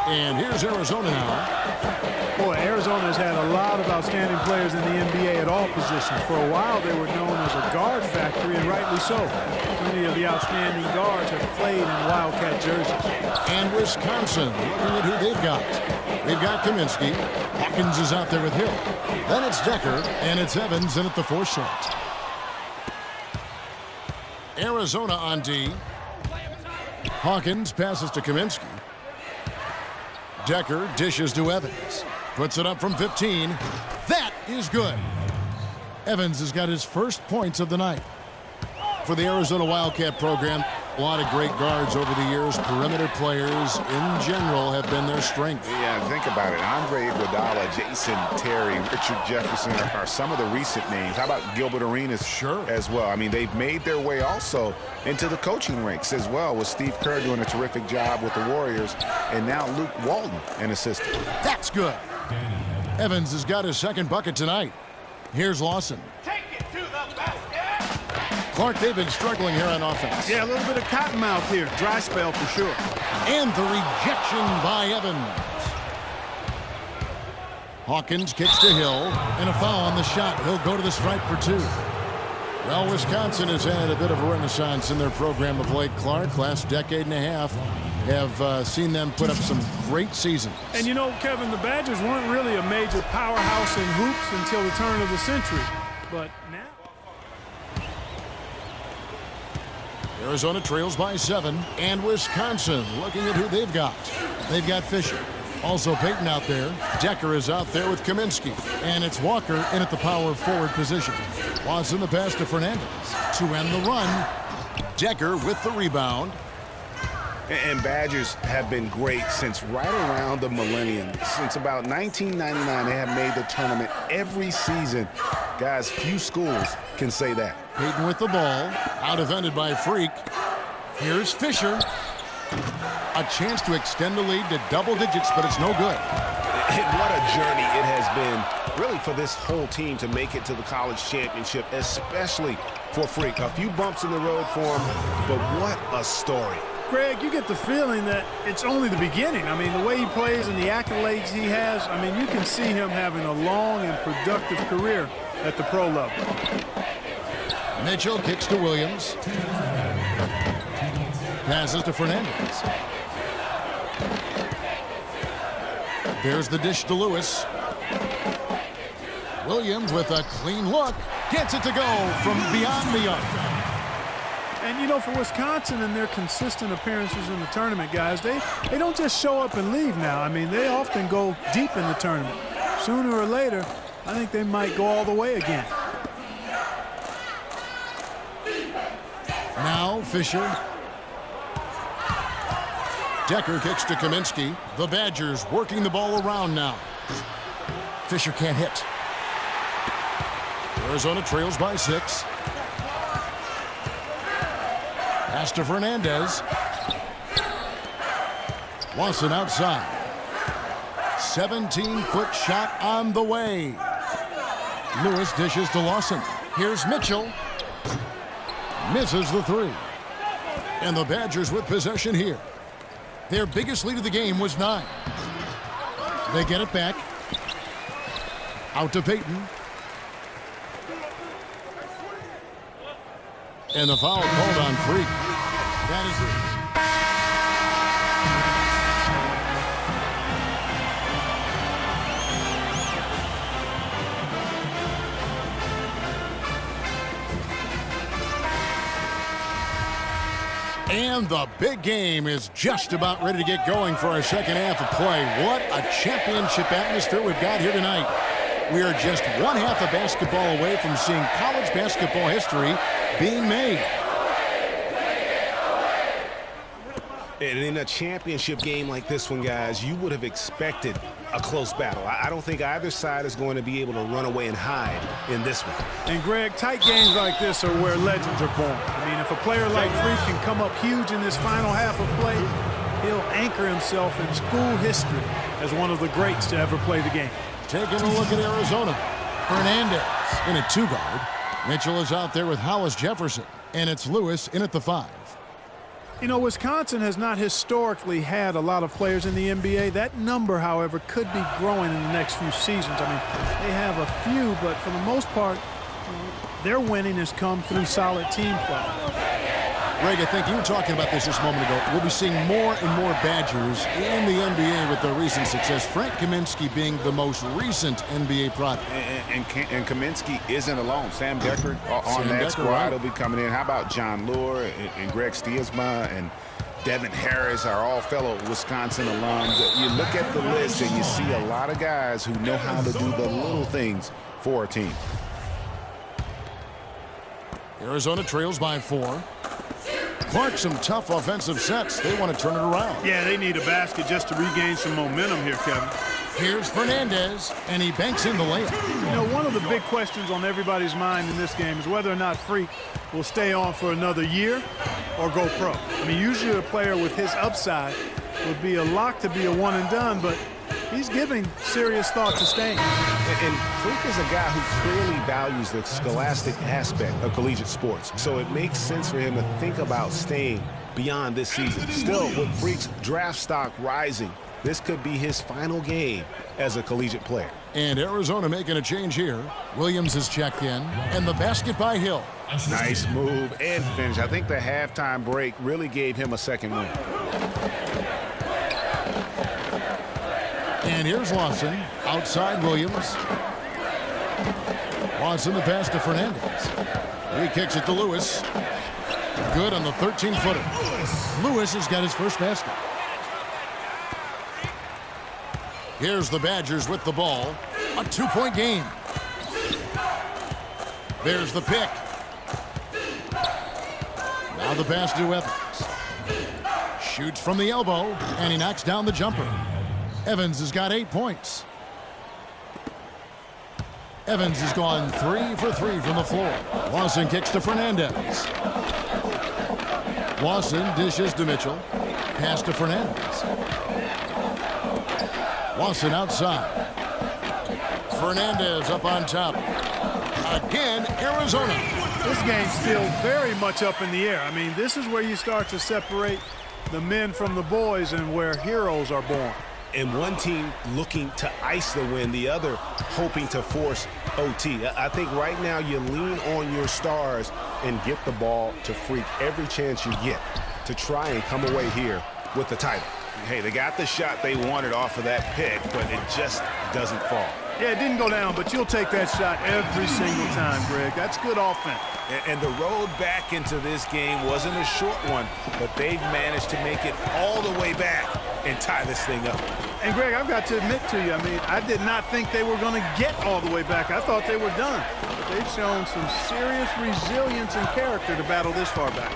And here's Arizona now. Boy, Arizona's had a lot of outstanding players in the NBA at all positions. For a while, they were known as a guard factory, and rightly so. Many of the outstanding guards have played in Wildcat jerseys. And Wisconsin, looking at who they've got. They've got Kaminsky. Hawkins is out there with Hill. Then it's Decker, and it's Evans in at the 4 slot. Arizona on D. Hawkins passes to Kaminsky. Decker dishes to Evans. Puts it up from 15. That is good. Evans has got his first points of the night. For the Arizona Wildcat program, a lot of great guards over the years. Perimeter players in general have been their strength. Yeah, think about it. Andre Iguodala, Jason Terry, Richard Jefferson are some of the recent names. How about Gilbert Arenas as well? I mean, they've made their way also into the coaching ranks as well, with Steve Kerr doing a terrific job with the Warriors, and now Luke Walton, an assistant. That's good. Evans has got his second bucket tonight. Here's Lawson. Take it to the basket. Clark, they've been struggling here on offense. Yeah, a little bit of cottonmouth here. Dry spell for sure. And the rejection by Evans. Hawkins kicks to Hill, and a foul on the shot. He'll go to the stripe for 2. Well, Wisconsin has had a bit of a renaissance in their program of late, Clark. Last decade and a half have seen them put up some great seasons. And you know, Kevin, the Badgers weren't really a major powerhouse in hoops until the turn of the century. But now... Arizona trails by 7, and Wisconsin looking at who they've got. They've got Fisher. Also Peyton out there. Decker is out there with Kaminsky. And it's Walker in at the power forward position. Watson the pass to Fernandez to end the run. Decker with the rebound. And Badgers have been great since right around the millennium. Since about 1999, they have made the tournament every season. Guys, few schools can say that. Peyton with the ball. Out defended by Freak. Here's Fisher. A chance to extend the lead to double digits, but it's no good. And what a journey it has been, really, for this whole team to make it to the college championship, especially for Freak. A few bumps in the road for him, but what a story. Greg, you get the feeling that it's only the beginning. I mean, the way he plays and the accolades he has, I mean, you can see him having a long and productive career at the pro level. Mitchell kicks to Williams. Passes to Fernandez. There's the dish to Lewis. Williams with a clean look. Gets it to go from beyond the arc. And, you know, for Wisconsin and their consistent appearances in the tournament, guys, they don't just show up and leave now. I mean, they often go deep in the tournament. Sooner or later, I think they might go all the way again. Now Fisher. Decker kicks to Kaminsky. The Badgers working the ball around now. Fisher can't hit. Arizona trails by 6. Pass to Fernandez. Lawson outside. 17-foot shot on the way. Lewis dishes to Lawson. Here's Mitchell. Misses the 3. And the Badgers with possession here. Their biggest lead of the game was 9. They get it back. Out to Peyton. And the foul called on Freak. That is it. And the big game is just about ready to get going for our second half of play. What a championship atmosphere we've got here tonight. We are just one half of basketball away from seeing college basketball history being made. And in a championship game like this one, guys, you would have expected a close battle. I don't think either side is going to be able to run away and hide in this one. And, Greg, tight games like this are where legends are born. I mean, if a player like Freak can come up huge in this final half of play, he'll anchor himself in school history as one of the greats to ever play the game. Taking a look at Arizona. Fernandez in at 2 guard. Mitchell is out there with Hollis Jefferson. And it's Lewis in at the 5. You know, Wisconsin has not historically had a lot of players in the NBA. That number, however, could be growing in the next few seasons. I mean, they have a few, but for the most part, their winning has come through solid team play. Greg, I think you were talking about this just a moment ago. We'll be seeing more and more Badgers in the NBA with their recent success. Frank Kaminsky being the most recent NBA product. And Kaminsky isn't alone. Sam Decker on that squad will be coming in. How about John Lure and Greg Stiesma and Devin Harris are all fellow Wisconsin alums. You look at the list and you see a lot of guys who know how to do the little things for a team. Arizona trails by 4. Clark, some tough offensive sets. They want to turn it around. Yeah, they need a basket just to regain some momentum here, Kevin. Here's Fernandez, and he banks in the layup. You know, one of the big questions on everybody's mind in this game is whether or not Freak will stay on for another year or go pro. I mean, usually a player with his upside would be a lock to be a one and done, but he's giving serious thought to staying. And Freak is a guy who clearly values the scholastic aspect of collegiate sports, so it makes sense for him to think about staying beyond this season. Still, with Freak's draft stock rising, this could be his final game as a collegiate player. And Arizona making a change here. Williams is checked in, and the basket by Hill. Nice move and finish. I think the halftime break really gave him a second win. And here's Lawson, outside Williams. Lawson the pass to Fernandez. He kicks it to Lewis. Good on the 13-footer. Lewis has got his first basket. Here's the Badgers with the ball. A 2-point game. There's the pick. Now the pass to Evans. Shoots from the elbow, and he knocks down the jumper. Evans has got 8 points. Evans has gone 3 for 3 from the floor. Lawson kicks to Fernandez. Lawson dishes to Mitchell. Pass to Fernandez. Lawson outside. Fernandez up on top. Again, Arizona. This game's still very much up in the air. I mean, this is where you start to separate the men from the boys and where heroes are born. And one team looking to ice the win, the other hoping to force OT. I think right now you lean on your stars and get the ball to Freak every chance you get to try and come away here with the title. Hey, they got the shot they wanted off of that pick, but it just doesn't fall. Yeah, it didn't go down, but you'll take that shot every single time, Greg. That's good offense. And the road back into this game wasn't a short one, but they've managed to make it all the way back and tie this thing up. And, Greg, I've got to admit to you, I mean, I did not think they were going to get all the way back. I thought they were done. But they've shown some serious resilience and character to battle this far back.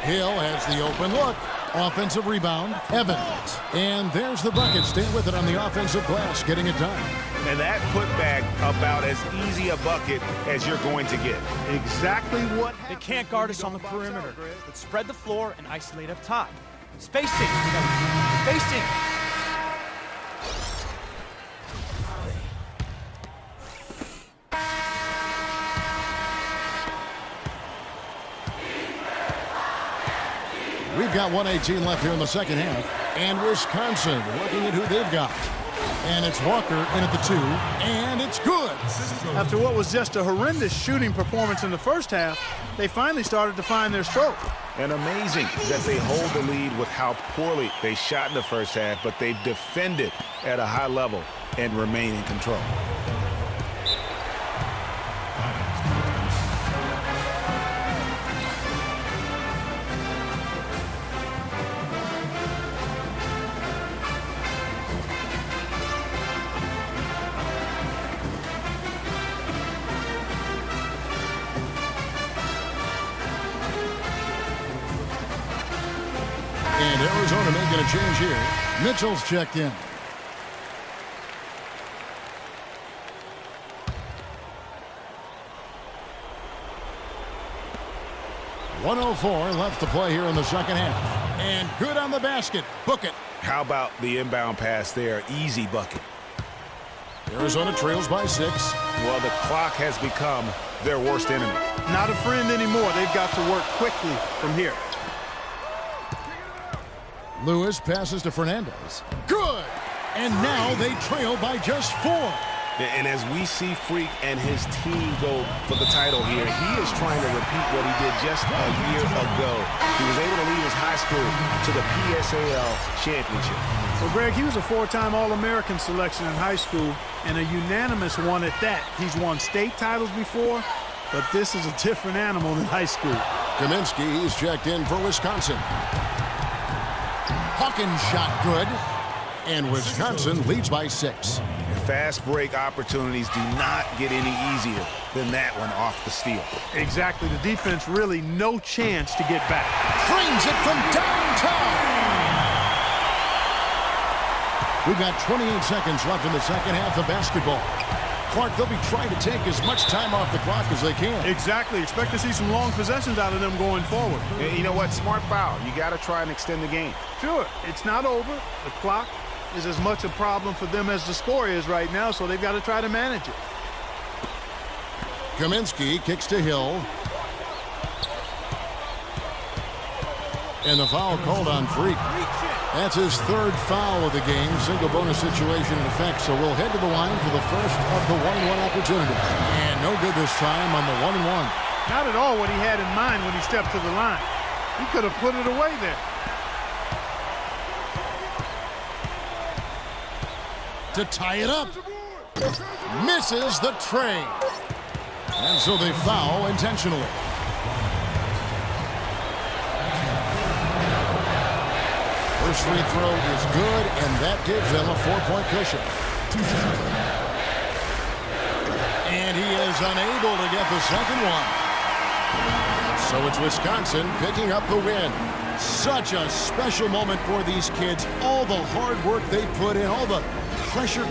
Hill has the open look. Offensive rebound, Evans. And there's the bucket. Stay with it on the offensive glass, getting it done. And that putback about as easy a bucket as you're going to get. Exactly what They can't guard us on the perimeter, but spread the floor and isolate up top. Spacing. Spacing. We've got 1:18 left here in the second half. And Wisconsin looking at who they've got. And it's Walker in at the 2. And it's good. After what was just a horrendous shooting performance in the first half, they finally started to find their stroke. And amazing that they hold the lead with how poorly they shot in the first half, but they've defended at a high level and remain in control. And Arizona making a change here. Mitchell's checked in. .104 left to play here in the second half. And good on the basket. Book it. How about the inbound pass there? Easy bucket. Arizona trails by 6. Well, the clock has become their worst enemy. Not a friend anymore. They've got to work quickly from here. Lewis passes to Fernandez. Good! And now they trail by just 4. And as we see Freak and his team go for the title here, he is trying to repeat what he did just a year ago. He was able to lead his high school to the PSAL championship. Well, Greg, he was a 4-time All-American selection in high school and a unanimous one at that. He's won state titles before, but this is a different animal than high school. Kaminsky is checked in for Wisconsin. Hawkins shot good, and Wisconsin leads by 6. Fast break opportunities do not get any easier than that one off the steal. Exactly. The defense really no chance to get back. Drains it from downtown. We've got 28 seconds left in the second half of basketball. Clark, they'll be trying to take as much time off the clock as they can. Exactly. Expect to see some long possessions out of them going forward. And you know what? Smart foul. You got to try and extend the game. Sure. It's not over. The clock is as much a problem for them as the score is right now, so they've got to try to manage it. Kaminsky kicks to Hill. And the foul called on Freak. That's his 3rd foul of the game. Single bonus situation in effect, so we'll head to the line for the first of the 1-1 opportunity. And no good this time on the 1-1. Not at all what he had in mind when he stepped to the line. He could have put it away there. To tie it up. Misses the tray. And so they foul intentionally. First free throw is good, and that gives them a 4-point cushion. And he is unable to get the second one. So it's Wisconsin picking up the win. Such a special moment for these kids. All the hard work they put in, all the pressure.